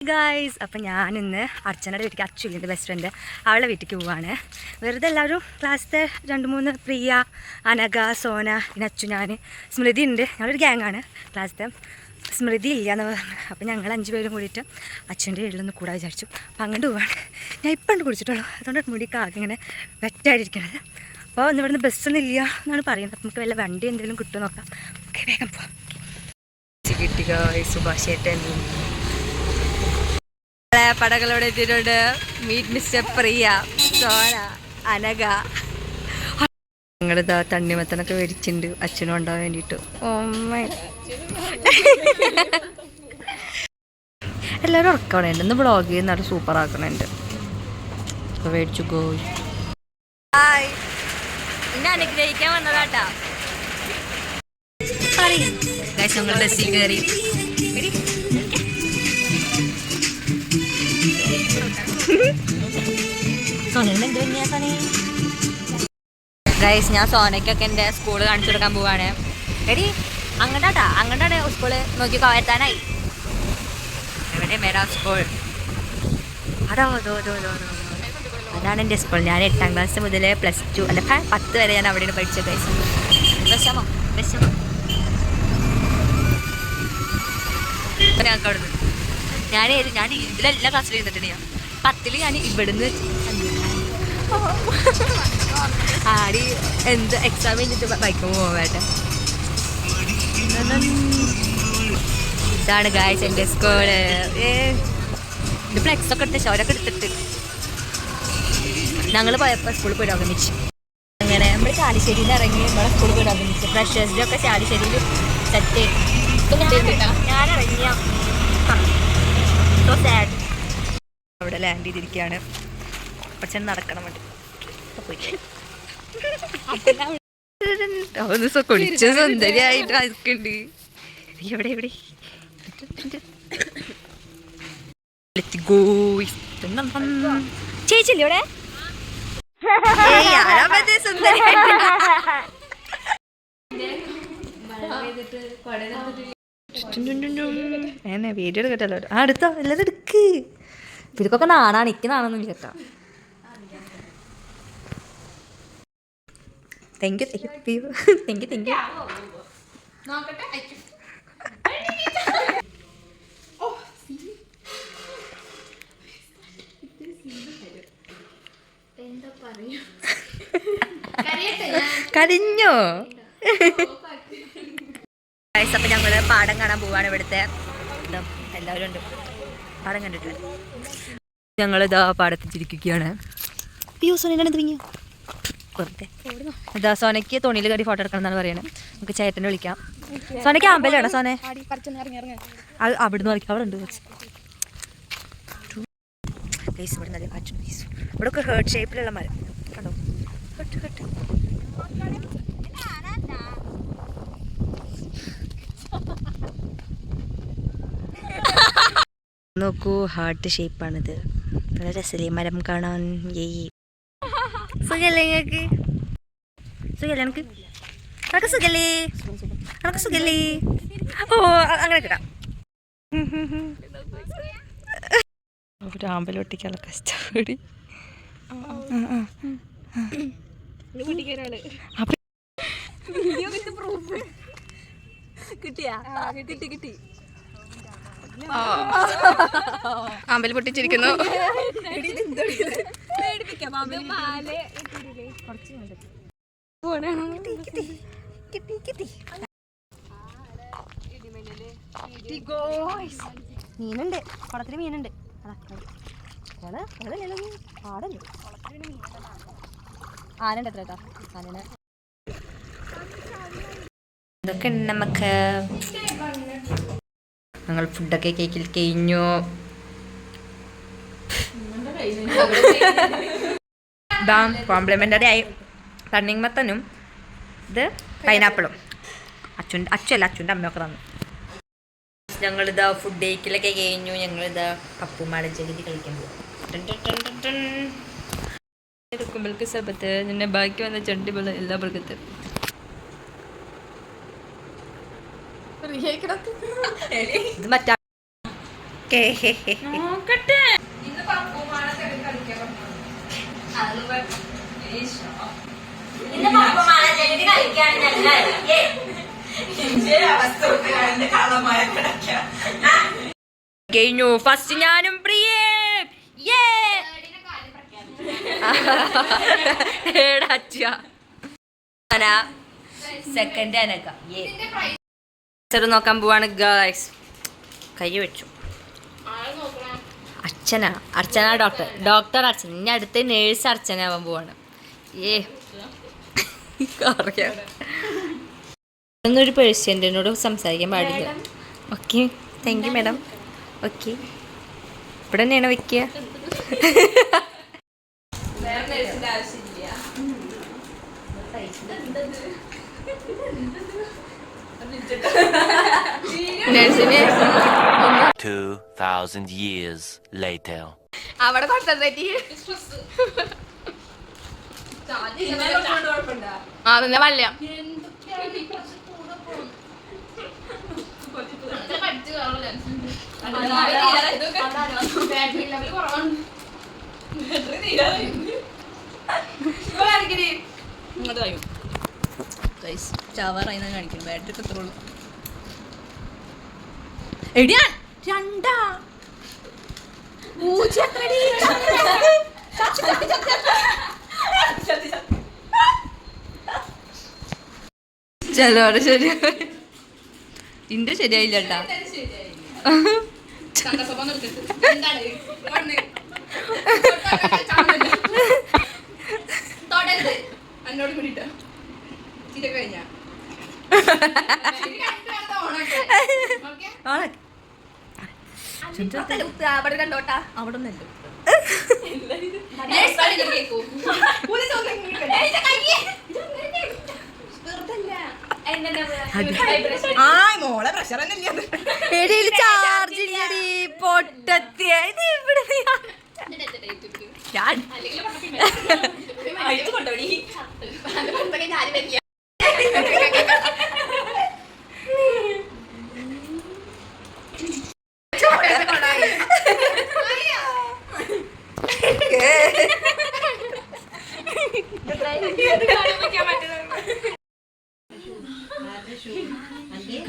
Guys, അപ്പം ഞാനിന്ന് അർച്ചനയുടെ വീട്ടിലേക്ക്, അച്ചുലിൻ്റെ ബെസ്റ്റ് ഫ്രണ്ട് അവളുടെ വീട്ടിലേക്ക് പോവാണ്. വെറുതെ എല്ലാവരും ക്ലാസ്സിലത്തെ 2-3 പ്രിയ, അനഘ, സോന, പിന്നെ അച്ചു, ഞാൻ, സ്മൃതി ഉണ്ട്. ഞങ്ങളൊരു ഗ്യാങ്ങാണ്. ക്ലാസ്സിലത്തെ സ്മൃതി ഇല്ല എന്ന് പറഞ്ഞു. അപ്പം ഞങ്ങൾ 5 പേരും കൂടിയിട്ട് അച്ഛൻ്റെ വീട്ടിലൊന്ന് കൂടാൻ വിചാരിച്ചു. അപ്പം അങ്ങോട്ട് പോവാണ്. ഞാൻ ഇപ്പം കുടിച്ചിട്ടുള്ളൂ, അതുകൊണ്ട് മുടിക്ക് ആകെ ഇങ്ങനെ വെറ്റായിരിക്കണത്. അപ്പോൾ ഒന്ന് ഇവിടുന്ന് ബസ്സൊന്നും ഇല്ല എന്നാണ് പറയുന്നത്. അപ്പം നമുക്ക് വല്ല വണ്ടി എന്തെങ്കിലും കിട്ടുമോ നോക്കാം. ഓക്കെ, വേഗം പോവാം. കിട്ടിക സുഭാഷ് ചേട്ടൻ പടകളോടെ എത്തിയിട്ടുണ്ട്. മീറ്റ് മിസ്റ്റർ പ്രിയ, സോന, അനഘ. ഞങ്ങളിതാ തണ്ണിമത്തനൊക്കെ മേടിച്ചിട്ടുണ്ട് അച്ഛനും ഉണ്ടാവാൻ വേണ്ടിയിട്ട്. എല്ലാവരും ഉറക്കണുണ്ട്. ഇന്ന് വ്ളോഗ് ചെയ്യുന്ന സൂപ്പർ ആക്കണുണ്ട്. അപ്പോൾ മേടിച്ചു പോയി. എന്നെ അനുഗ്രഹിക്കാൻ വന്നതാട്ടാ. ഞങ്ങൾ ബസ്സിൽ കയറി. ഗൈസ്, ഞാൻ സോനയ്ക്കൊക്കെ എൻ്റെ സ്കൂള് കാണിച്ചു കൊടുക്കാൻ പോവാണ്. എടി അങ്ങോട്ടാണ് സ്കൂള് നോക്കിക്കോ, എത്താനായി. എവിടെ മേരാ സ്കൂൾ? അതാണ് എൻ്റെ സ്കൂൾ. ഞാൻ 8ാം ക്ലാസ് മുതൽ +2 അല്ല 10 വരെ ഞാൻ അവിടെയാണ് പഠിച്ചത്. ഗൈസ്, വിഷമം ഞങ്ങൾക്ക് അവിടെ നിന്ന് ഞാൻ ഇതിലെല്ലാ ക്ലാസ്സിലും ഇരുന്നിട്ടുണ്ട്. ഞാൻ 10ൽ ഞാൻ ഇവിടുന്ന് ആടി എന്ത് എക്സാം കഴിഞ്ഞിട്ട് ബൈക്കുമ്പോൾ പോവാട്ടെ. ഇതാണ് ഗായ്സ് എൻ്റെ സ്കൂള്. ഇത് ഫ്ലെക്സൊക്കെ എടുത്ത് ഷോരൊക്കെ എടുത്തിട്ട് ഞങ്ങൾ പോയപ്പോൾ സ്കൂളിൽ പോയി ഓർഗമിച്ചു. അങ്ങനെ നമ്മൾ ചാലിശ്ശേരിയിൽ നിന്ന് ഇറങ്ങി നമ്മളെ സ്കൂളിൽ പോയി ഓർഗമിച്ചു. ഫ്രഷേഴ്സിൻ്റെ ഒക്കെ ചാലിശ്ശേരിയിൽ സെറ്റ് ഞാൻ ഇറങ്ങിയ സോ സാഡ്. അവിടെ ലാൻഡ് ചെയ്തിരിക്കുകയാണ്. പക്ഷെ നടക്കണം വേണ്ടി കുളിച്ച സുന്ദരിയായിട്ട് ആയിട്ടുണ്ട്. എവിടെ ചേച്ചില്ലേ ഇവിടെ? വീഡിയോ എടുക്കട്ടല്ലോ. എടുത്തോ, എല്ലാവരും എടുക്ക്. ഇതൊക്കെ നാണാണ്. എനിക്ക് നാണൊന്നും കേട്ടോ. Thank you. കരിഞ്ഞോ? അപ്പം ഞങ്ങൾ പാടം കാണാൻ പോവാണ്. ഇവിടുത്തെ എല്ലാവരും ഉണ്ട്. പാടം കണ്ടിട്ട് ഞങ്ങളിതാ പാടത്തിരിക്കുകയാണ്. ഇതാ സോനയ്ക്ക് തുണിയിൽ കയറി ഫോട്ടോ എടുക്കണം എന്നാണ് പറയുന്നത്. നമുക്ക് ചേട്ടനെ വിളിക്കാം. സോനയ്ക്ക് ആമ്പലാണോ സോനെ? അത് അവിടുന്ന് കളിക്കാം. അവിടെ ഉണ്ട് ഇവിടെ ഒക്കെ ഹേർട്ട് ഷേപ്പിലുള്ള മരം കണ്ടോ. നോക്കൂ, ഹാർട്ട് ഷേപ്പാണിത്. നല്ല രസല്ലേ മരം കാണാൻ. സുഖല്ലേ നിങ്ങൾക്ക്? സുഖല്ലേ എനിക്ക്? അനക്ക് സുഖല്ലേ? ഓ, അങ്ങനെ കിട്ടാം. ഒരു ആമ്പലൊട്ടിക്കാനുള്ള കഷ്ടപ്പെടി. കിട്ടി. ആമ്പൽ പൊട്ടിച്ചിരിക്കുന്നു. മീനുണ്ട്, കുളത്തിൽ മീനുണ്ട്. ആനണ്ട് എത്ര കേട്ടോ ആനനെ. ഇതൊക്കെ ഉണ്ട് നമുക്ക്. ഞങ്ങൾ ഫുഡൊക്കെ കേക്കിൽ കഴിഞ്ഞു. കോംപ്ലിമെൻ്ററി ആയി. തണ്ണിമത്തനും ഇത് പൈനാപ്പിളും അച്ഛൻ്റെ അമ്മയൊക്കെ തന്നു. ഞങ്ങളിതാ ഫുഡ് കേക്കിലൊക്കെ കഴിഞ്ഞു. ഞങ്ങളിതാ പപ്പുമാടൻ ജഗതി കളിക്കാൻ പോകും. എടുക്കുമ്പോൾക്ക് സബത്ത് നിന്നെ ബാക്കി വന്ന ചണ്ടി പോലെ എല്ലാ പ്രകത്ത് ഇത് മറ്റേ കഴിഞ്ഞു. ഫസ്റ്റ് ഞാനും പ്രിയേ. സെക്കൻഡ് അനക. നോക്കാൻ പോവാണ് ഗൈസ്. കൈ വെച്ചു. അർച്ചന ഡോക്ടർ അർച്ചന. ഇനി അടുത്ത നേഴ്സ് അർച്ചന ആവാൻ പോവാണ്. ഒരു പേഷ്യൻറ്റിനോട് സംസാരിക്കാൻ പാടില്ല. Okay, thank you madam. Okay, ഇവിടെ തന്നെയാണ് വെക്കുക. നഴ്സിനെ 2000 years later. അവിടെ കോൺസെൻട്രേറ്റ് അതിന്റെ വല്ല ചവറായി കാണിക്കണം. ബാറ്ററി ഒക്കെ എത്രയുള്ളൂ? എടിയാ രണ്ടാ ചിലവരെ ശരിയാ. ഇന്റെ ശരിയായില്ല കേട്ടാ. എന്നോട് കൂടിട്ടോ ഇതൊക്കെ കഴിഞ്ഞാ കണ്ടോട്ടാ. അവിടെ ഒന്നല്ലോ മോളെ പ്രഷർ ചാർജ് ഇല്ലടി പൊട്ടത്തിയ. ഇത് ഇവിടെ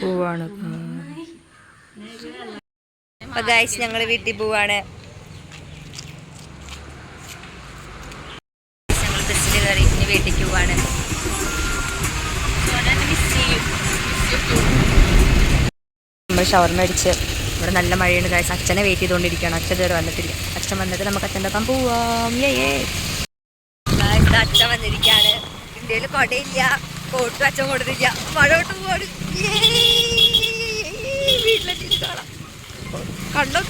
പോവാണ്. അപ്പൊ ഗൈസ് ഞങ്ങള് വീട്ടിൽ പോവാണ്. ഞങ്ങൾ ബസ്സിൽ കയറി ഇനി വീട്ടിലേക്ക് പോവാണ്. നമ്മൾ ഷവർമ അടിച്ച് ഇവിടെ നല്ല മഴയുണ്ട് ഗൈസ്. അച്ഛനെ വെയിറ്റ് ചെയ്തുകൊണ്ടിരിക്കുകയാണ്. അച്ഛൻ ഇതുവരെ വന്നിട്ടില്ല. അച്ഛൻ വന്നിട്ട് നമുക്ക് അച്ഛൻ്റെ ഒപ്പം പോവാം. അച്ഛൻ വന്നിരിക്കുകയാണ്. ഇന്ത്യയിൽ കൊടയില്ല, കോട്ടും അച്ഛൻ കൊടുത്തില്ല. മഴോട്ട് പോവാണ്. വീട്ടിലെത്തിയിട്ട് കാണാം. കണ്ടോ